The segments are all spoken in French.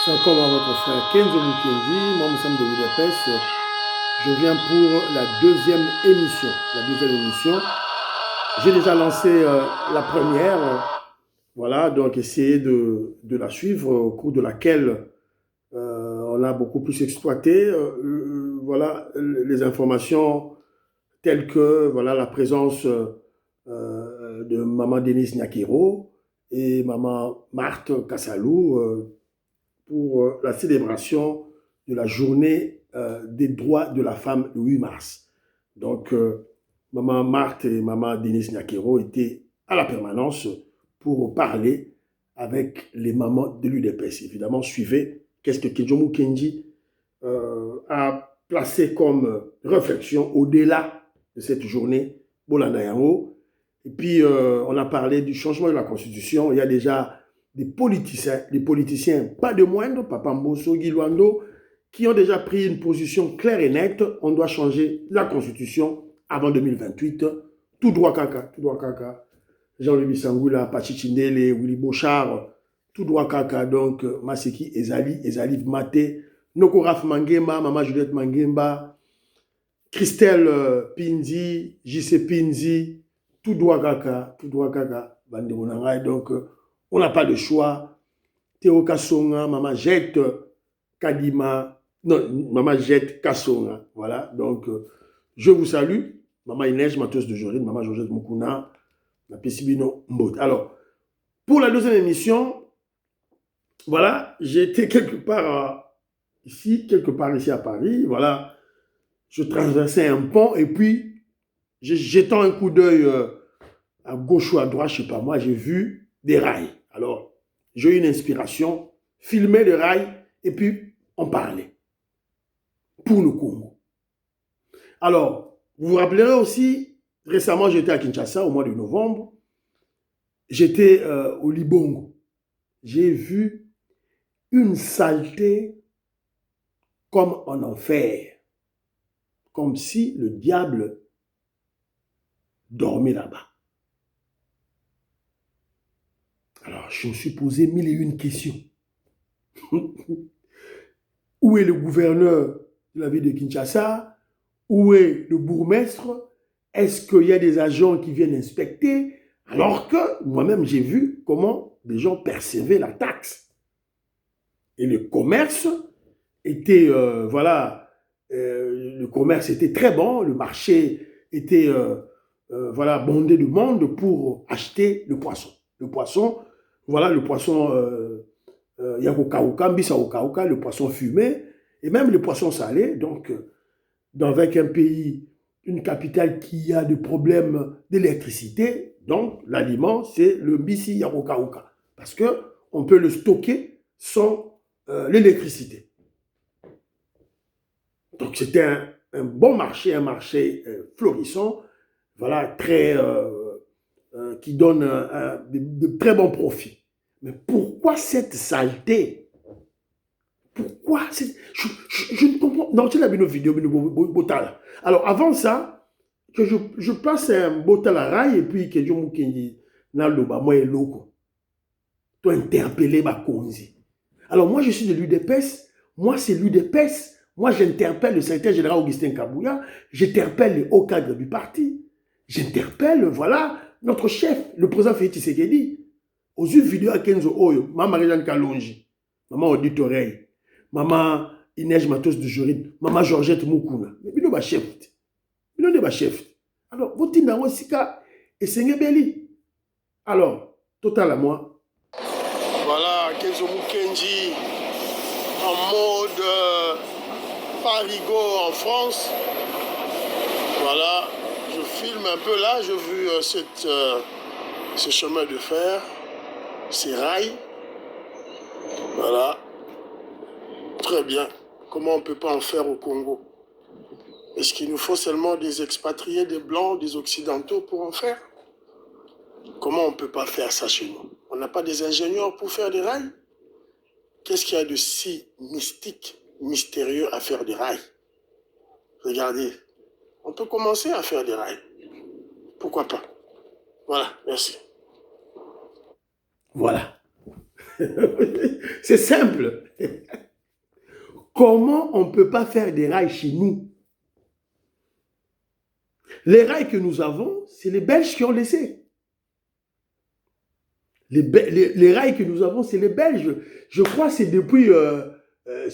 C'est encore à votre frère Kenzo Mukendi, moi, nous sommes de Budapest. Je viens pour la deuxième émission. J'ai déjà lancé la première. Voilà, donc essayez de la suivre, au cours de laquelle on a beaucoup plus exploité voilà, les informations telles que voilà, la présence de maman Denise Nyakiro et maman Marthe Kassalou pour la célébration de la journée des droits de la femme le 8 mars. Donc, maman Marthe et maman Denise Nyakiro étaient à la permanence pour parler avec les mamans de l'UDPS. Évidemment, suivez qu'est-ce que Kenjomu Kenji a placé comme réflexion au-delà de cette journée Bolanayango. Et puis, on a parlé du changement de la Constitution. Il y a déjà des politiciens pas de moindre, Papa Mbosso, Guy Luando, qui ont déjà pris une position claire et nette. On doit changer la Constitution avant 2028. Tout droit caca, tout droit caca. Jean-Louis Sangoula, Pachi Chindele, Willy Bochard, tout droit caca. Donc, Maseki Ezali Maté, Nokoraf Mangemba, Maman Juliette Mangemba, Christelle Pinzi, JC Pinzi, tout droit caca, tout droit caca. Donc, on n'a pas de choix. Théo Kassonga, Maman Jette Kadima, non, Maman Jette Kassonga. Voilà, donc, je vous salue. Maman Inès, Matos de Jorine, Maman Georgette Mukuna, la Pessibino Mbot. Alors, pour la deuxième émission, voilà, j'ai été quelque part ici à Paris. Voilà, je traversais un pont et puis, jetant un coup d'œil à gauche ou à droite, je ne sais pas moi, j'ai vu des rails. Alors, j'ai eu une inspiration, filmer les rails et puis en parler pour le Congo. Alors, vous vous rappellerez aussi, récemment j'étais à Kinshasa au mois de novembre, j'étais au Libongo. J'ai vu une saleté comme en enfer, comme si le diable dormait là-bas. Alors, je me suis posé mille et une questions. Où est le gouverneur de la ville de Kinshasa? Où est le bourgmestre? Est-ce qu'il y a des agents qui viennent inspecter? Alors que moi-même, j'ai vu comment les gens percevaient la taxe. Et le commerce était, le commerce était très bon, le marché était, bondé de monde pour acheter le poisson. Le poisson, Yakokauka, Mbisa Okauka, le poisson fumé, et même le poisson salé. Donc, avec un pays, une capitale qui a des problèmes d'électricité, donc l'aliment, c'est le Mbisi Yakokauka. Parce qu'on peut le stocker sans l'électricité. Donc, c'était un bon marché, un marché florissant, voilà, qui donne de très bons profits. Mais pourquoi cette saleté? Pourquoi je ne comprends. Non, tu as vu nos vidéos, Botal. Alors, avant ça, que je passe un Botal à rail et puis que je me dis, Naloba, moi et Loko. Tu interpeller ma Konzi. Alors, moi, je suis de l'UDPS. Moi, c'est l'UDPS. Moi, j'interpelle le secrétaire général Augustin Kabouya. J'interpelle les hauts cadres du parti. J'interpelle, voilà, notre chef, le président Félix Tshisekedi. Aux yeux vidéo à Kenzo Oyo, Maman Marie-Jeanne Kalonji, Maman Odite Oreille, Maman Inès Matos de Jorine, Maman Georgette Mukuna. Mais il n'y a pas de chef. Il n'y a pas de chef. Alors, vous dites dans Sika et Sengebeli. Alors, total à moi. Voilà, Kenzo Mukenji en mode Parigo en France. Voilà, je filme un peu là, j'ai vu ce chemin de fer, ces rails. Voilà. Très bien. Comment on ne peut pas en faire au Congo? Est-ce qu'il nous faut seulement des expatriés, des blancs, des occidentaux pour en faire? Comment on ne peut pas faire ça chez nous? On n'a pas des ingénieurs pour faire des rails? Qu'est-ce qu'il y a de si mystique, mystérieux à faire des rails? Regardez, on peut commencer à faire des rails. Pourquoi pas? Voilà, merci. Voilà. C'est simple. Comment on ne peut pas faire des rails chez nous? Les rails que nous avons, c'est les Belges qui ont laissé. Les rails que nous avons, c'est les Belges. Je crois que c'est depuis,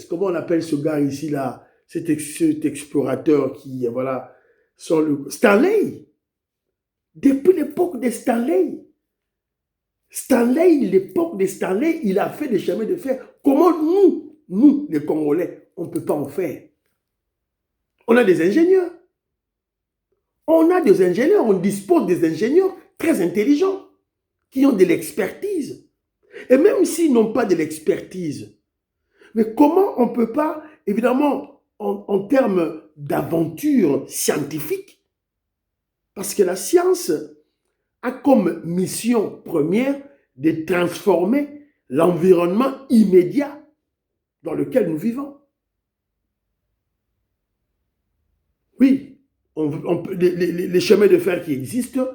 comment on appelle ce gars ici, là, cet explorateur qui, voilà, Stanley. Depuis l'époque de Stanley. L'époque de Stanley, il a fait des chemins de fer. Comment nous, les Congolais, on ne peut pas en faire? On a des ingénieurs. On dispose des ingénieurs très intelligents, qui ont de l'expertise. Et même s'ils n'ont pas de l'expertise, mais comment on ne peut pas, évidemment, en termes d'aventure scientifique, parce que la science a comme mission première de transformer l'environnement immédiat dans lequel nous vivons. Oui, les chemins de fer qui existent,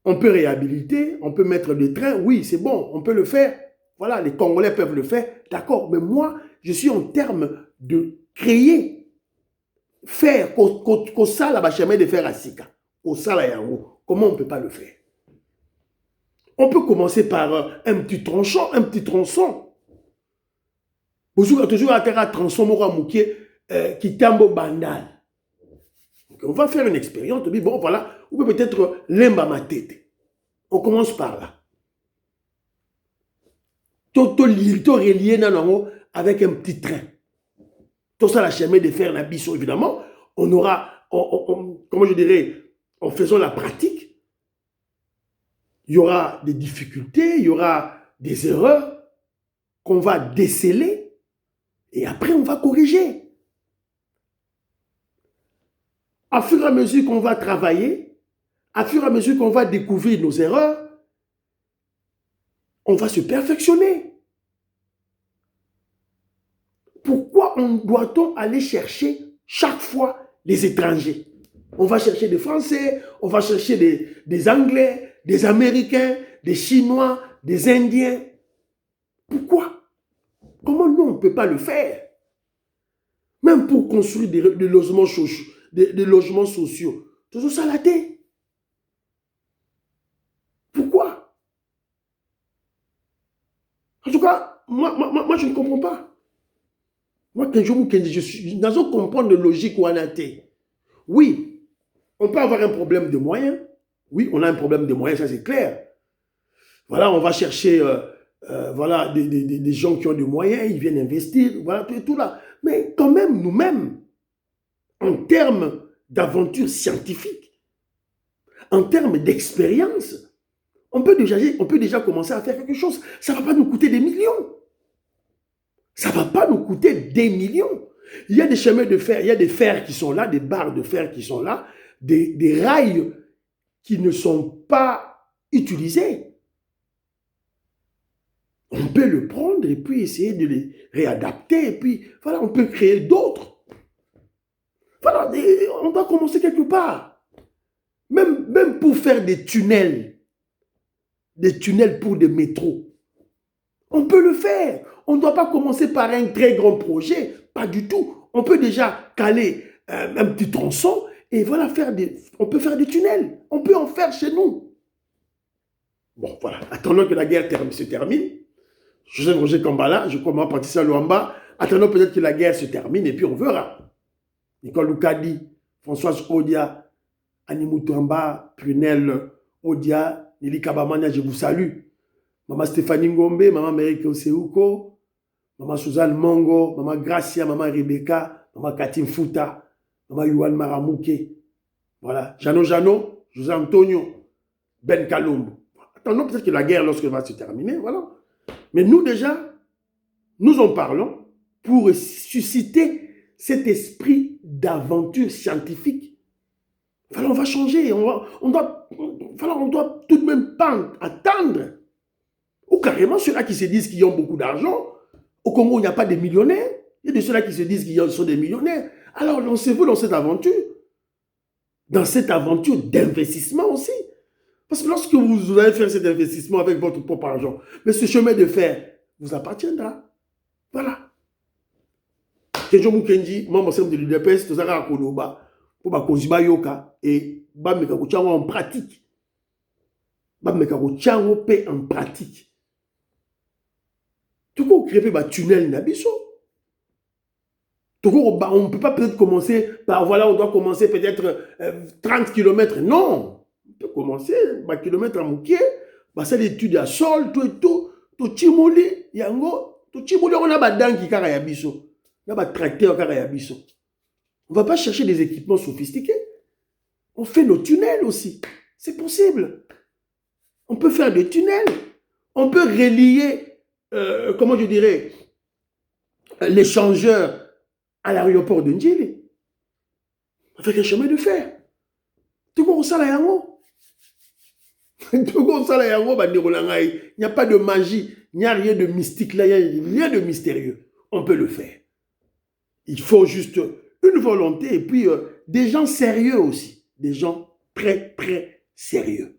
on peut réhabiliter, on peut mettre des trains, oui, c'est bon, on peut le faire. Voilà, les Congolais peuvent le faire, d'accord. Mais moi, je suis en termes de créer, faire, qu'au ça, là, chemin de fer à Sika, au ça, là, Yango. Comment on ne peut pas le faire? On peut commencer par un petit tronçon. Vous avez toujours un tronçon qui tambo bandal. On va faire une expérience, bon voilà, ou peut-être l'emba ma tête. On commence par là. Tout relié avec un petit train. Tout ça, la chemin de fer, la biseau, évidemment, on aura, comment je dirais, en faisant la pratique, il y aura des difficultés, il y aura des erreurs qu'on va déceler et après on va corriger. À fur et à mesure qu'on va travailler, à fur et à mesure qu'on va découvrir nos erreurs, on va se perfectionner. Pourquoi doit-on aller chercher chaque fois les étrangers? On va chercher des Français, on va chercher des Anglais, des Américains, des Chinois, des Indiens. Pourquoi? Comment nous, on ne peut pas le faire? Même pour construire des logements sociaux. Toujours ça la tête. Pourquoi? En tout cas, moi je ne comprends pas. Moi, je suis dans un comprendre de logique ou en athée. Oui, on peut avoir un problème de moyens. Oui, on a un problème de moyens, ça c'est clair. Voilà, on va chercher voilà, des gens qui ont des moyens, ils viennent investir, voilà, tout là. Mais quand même, nous-mêmes, en termes d'aventure scientifique, en termes d'expérience, on peut déjà commencer à faire quelque chose. Ça ne va pas nous coûter des millions. Ça ne va pas nous coûter des millions. Il y a des chemins de fer, il y a des fers qui sont là, des barres de fer qui sont là, des rails qui ne sont pas utilisés. On peut le prendre et puis essayer de les réadapter. Et puis, voilà, on peut créer d'autres. Voilà, on doit commencer quelque part. Même pour faire des tunnels pour des métros. On peut le faire. On ne doit pas commencer par un très grand projet. Pas du tout. On peut déjà caler un petit tronçon et voilà, on peut faire des tunnels. On peut en faire chez nous. Bon, voilà. Attendons que la guerre se termine. Joseph Roger Kambala, je crois, Patricia Luamba. Attendons peut-être que la guerre se termine et puis on verra. Nicole Loukadi, Françoise Odia, Annie Moutamba, Prunelle Odia, Nelly Kabamania, je vous salue. Maman Stéphanie Ngombe, Maman Mérike Oseuko, Maman Suzanne Mongo, Maman Gracia, Maman Rebecca, Maman Katim Fouta, Maman Yuan Maramouke. Voilà. Jano, José Antonio, Ben Kalombo. Attendons peut-être que la guerre, lorsqu'elle va se terminer, voilà. Mais nous déjà, nous en parlons pour susciter cet esprit d'aventure scientifique. Voilà, on va changer. On doit tout de même pas attendre. Ou carrément ceux-là qui se disent qu'ils ont beaucoup d'argent. Au Congo, il n'y a pas de millionnaires. Il y a de ceux-là qui se disent qu'ils sont des millionnaires. Alors, lancez-vous dans cette aventure. Dans cette aventure d'investissement aussi. Parce que lorsque vous allez faire cet investissement avec votre propre argent, mais ce chemin de fer vous appartiendra. Voilà. Kenjo Mukendi, moi, je suis de l'UDPS, tout ça, pour ma konziba yoka, et ba meka kuchango en pratique. Ba meka kuchango pe en pratique. Tout qu'on crée un tunnel nabiso. On ne peut pas peut-être commencer par, voilà, on doit commencer peut-être 30 km. Non. On peut commencer par kilomètre à Mouké, c'est l'étude à sol, tout et tout, tout chimoli, yango, tout chimoli, on a badan qui kara yabiso. On a ba tracteur kara yabiso. On ne va pas chercher des équipements sophistiqués. On fait nos tunnels aussi. C'est possible. On peut faire des tunnels. On peut relier, comment je dirais, l'échangeur à l'aéroport de Ndjili. Avec un chemin de fer. Tout le monde sait la yango. Tout le monde sait la yango. Il n'y a pas de magie. Il n'y a rien de mystique là. Il n'y a rien de mystérieux. On peut le faire. Il faut juste une volonté et puis des gens sérieux aussi. Des gens très, très sérieux.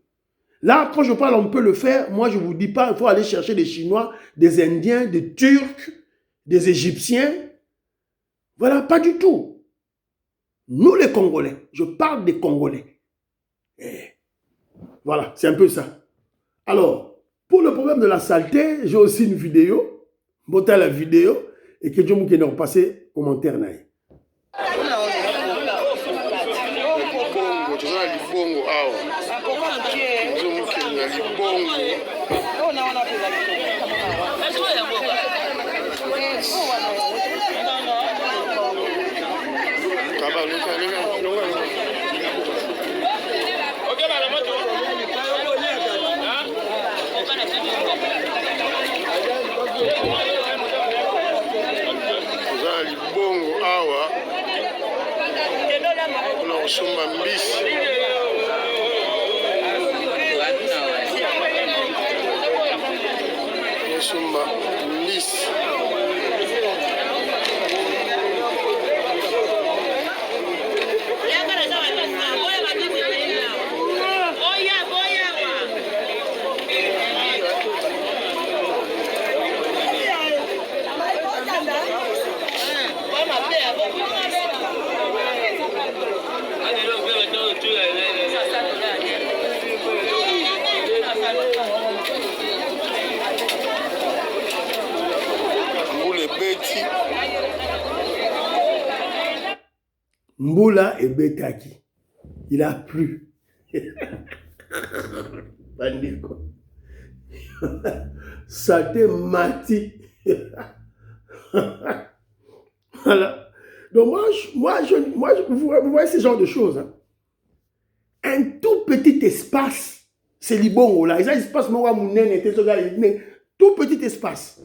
Là, quand je parle, on peut le faire. Moi, je ne vous dis pas, il faut aller chercher des Chinois, des Indiens, des Turcs, des Égyptiens. Voilà, pas du tout. Nous, les Congolais, je parle des Congolais. Et voilà, c'est un peu ça. Alors, pour le problème de la saleté, j'ai aussi une vidéo. Montez la vidéo et que Dieu nous ait passé commentaire. Sumba mbisi sumba mbisi Mboula et Betaki. Il a plu. Saté Mati. Voilà. Donc vous voyez ce genre de choses. Hein. Un tout petit espace, c'est Libongo là. Un espace, tout petit espace.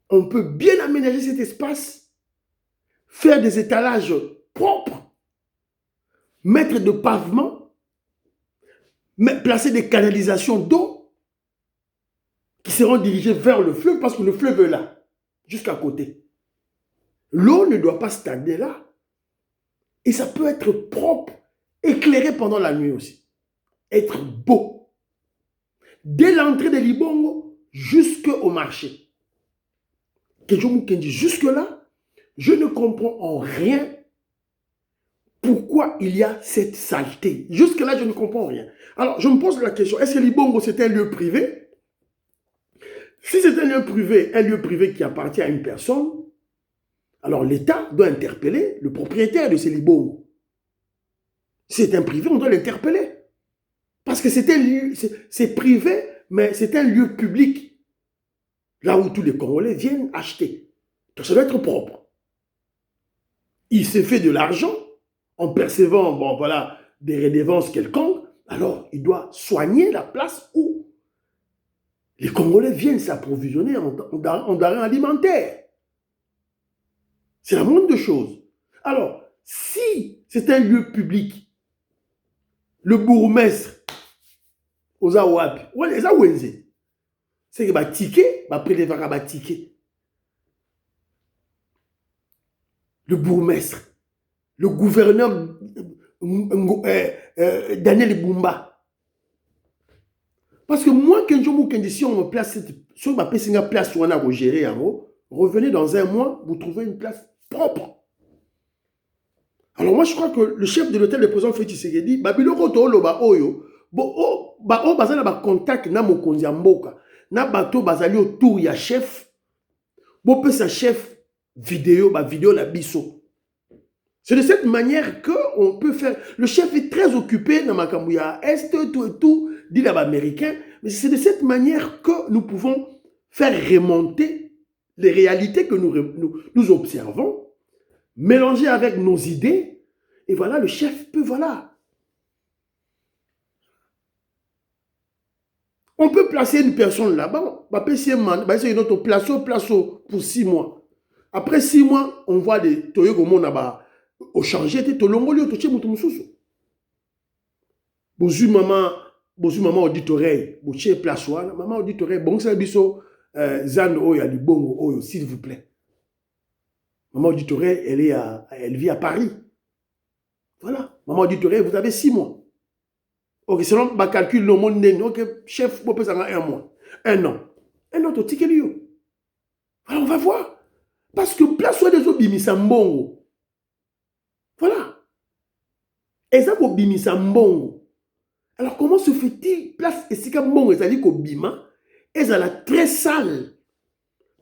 On peut bien aménager cet espace. Faire des étalages propres, mettre de pavements, placer des canalisations d'eau qui seront dirigées vers le fleuve parce que le fleuve est là, jusqu'à côté. L'eau ne doit pas stagner là. Et ça peut être propre, éclairé pendant la nuit aussi. Être beau. Dès l'entrée de Libongo jusqu'au marché. Jusque-là, je ne comprends en rien pourquoi il y a cette saleté. Jusque-là, je ne comprends rien. Alors, je me pose la question, est-ce que Libongo, c'est un lieu privé? Si c'est un lieu privé qui appartient à une personne, alors l'État doit interpeller le propriétaire de ces Libongo. Si c'est un privé, on doit l'interpeller. Parce que c'est privé, mais c'est un lieu public. Là où tous les Congolais viennent acheter. Donc ça doit être propre. Il s'est fait de l'argent en percevant bon, voilà, des redevances quelconques, alors il doit soigner la place où les Congolais viennent s'approvisionner en denrées alimentaires. C'est la moindre de choses. Alors, si c'est un lieu public, le bourgmestre, aux Awapi, les Awenze, c'est que les tickets, les tickets. Le bourgmestre, le gouverneur Daniel Bumba. Parce que moi, quand si on me place, si on m'appelle une place où on a géré, revenez dans un mois, vous trouvez une place propre. Alors moi, je crois que le chef de l'hôtel, le président Félix Tshisekedi, Babiloko Toloba Oyo, bazali ba contact na mokonzi ya mboka, na bato bazali autour ya chef, sa chef vidéo, vidéo la biso. C'est de cette manière qu'on peut faire. Le chef est très occupé dans Makamouya Est, tout et tout, dit l'américain, mais c'est de cette manière que nous pouvons faire remonter les réalités que nous observons, mélanger avec nos idées, et voilà, le chef peut, voilà. On peut placer une personne là-bas, c'est notre place pour 6 mois. Après 6 mois, on voit des Toyogo là-bas au changer, tu longoli, tu es mususu. Bozu maman auditoreille, boche place wala, maman auditoreille, bon ça biso zan oyo ali bongo oyo, s'il vous plaît. Maman auditoreille, elle vit à Paris. Voilà, maman auditoreille, vous avez 6 mois. Ok, selon ma calcul, le monde n'est ok, chef, vous pouvez avoir 1 mois, 1 an. Un autre ticket lui. Voilà, on va voir. Parce que place soit des autres bimisa mbongo. Voilà. Et ça, pour bimisa mbongo. Alors, comment se fait-il? Place esika mbongo, c'est-à-dire qu'au bima, et ça la très sale.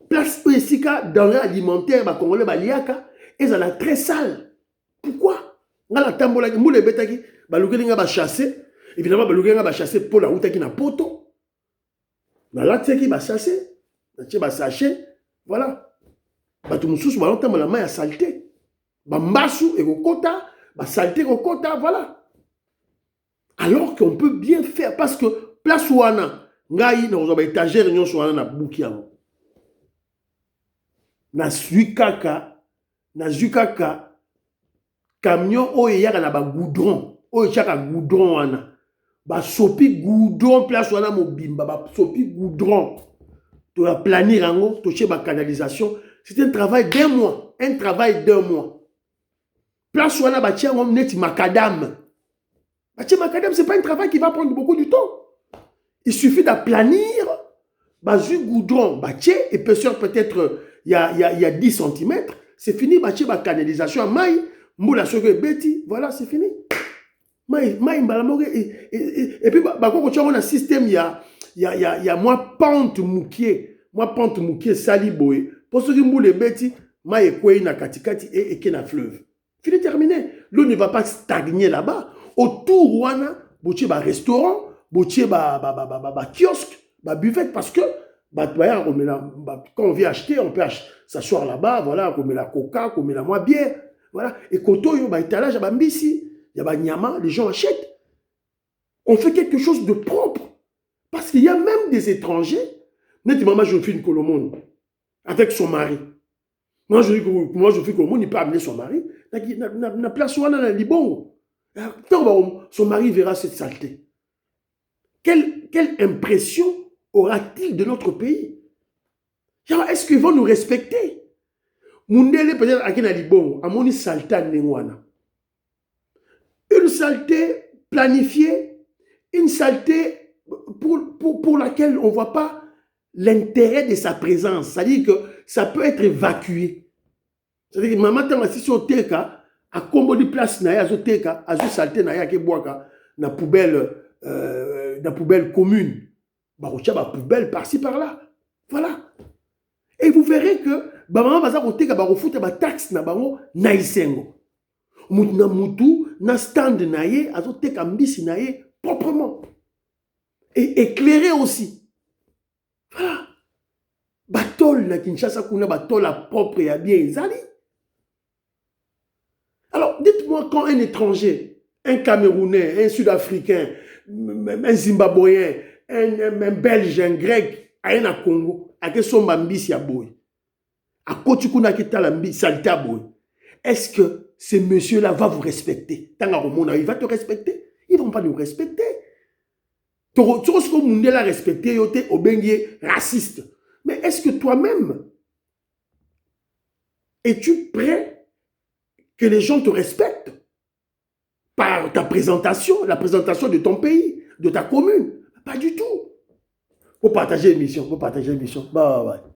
Place esika denrée alimentaire, ba congolais ba liaka, et ça la très sale. Pourquoi? Nga la tambola, moule betaki, ba lukeli nga ba chasser. Évidemment, ba lukeli nga ba chasser pour la route qui na poto. Na la tseki ba chasser, na tche ba saché, voilà. Bato mususu ba longtemps la main a saleté. Ba mbasu et kokota, ba saleté kokota, voilà. Alors qu'on peut bien faire, parce que place wana, ngai na ozoba étagère nyonso wana na buki yango. Na zukaka, camion oyo yaka na ba goudron, oyo chaka goudron wana. Ba sopi goudron place wana mobimba, ba sopi goudron. Tu vas planir yango, toucher ba canalisation. C'est un travail d'1 mois, un travail d'1 mois. Place wana ba tia ngom neti macadam. Macadam, ce n'est pas un travail qui va prendre beaucoup de temps. Il suffit d'aplanir, bazu goudron, épaisseur peut-être il y a 10 cm, c'est fini, la canalisation, maille, moula soge beti, voilà, c'est fini. Maille, et puis, quand on a un système, il y a moins pente moukier, sali boye. Pour ceux qui moulent beti, maille koué na katikati et qui na fleuve. Fini, terminé. L'eau ne va pas stagner là-bas. Autour, wana, boutier ba restaurant, boutier ba kiosque, ba buvette, parce que quand on vient acheter, on peut s'asseoir là-bas, voilà, on met la coca, on met la moins bière, voilà. Et koto yo ba étalage ba mbisi, y a ba nyama, les gens achètent. On fait quelque chose de propre, parce qu'il y a même des étrangers. Net maman Joséphine Colomone avec son mari. Moi je fais Colomone, il peut amener son mari. Na place wana na libongo. Son mari verra cette saleté. Quelle impression aura-t-il de notre pays? Est-ce qu'ils vont nous respecter? Mundele peut-être à Kenalibon, à moni salta nengwana. Une saleté planifiée, une saleté pour laquelle on ne voit pas l'intérêt de sa présence. C'est-à-dire que ça peut être évacué. C'est-à-dire que maman t'a assis au teka, à combo de place na ya zoteka azu salté na ya ke boaka na poubelle commune ba rocha ba poubelle par-ci par-là, voilà. Et vous verrez que ba maman baza koteka ba refuta ba taxe na bango na isengo mutu na mutu na stand na ye azoteka mbisi na ye proprement et éclairé aussi, voilà. Batol na Kinshasa kuna batol la propre ya bien ezali. Alors, dites-moi quand un étranger, un Camerounais, un Sud-Africain, un Zimbabwéen, un Belge, un Grec, un Congo, à quel son mbisi à boy, à Kotukuna kita mbi salita boy, est-ce que ce monsieur-là va vous respecter? Il va te respecter? Ils ne vont pas nous respecter. Tu ce monde l'a respecté, tu es raciste. Mais est-ce que toi-même, es-tu prêt que les gens te respectent? par ta présentation, la présentation de ton pays, de ta commune. Pas du tout. Vous partagez l'émission, vous partagez l'émission. Bye bye.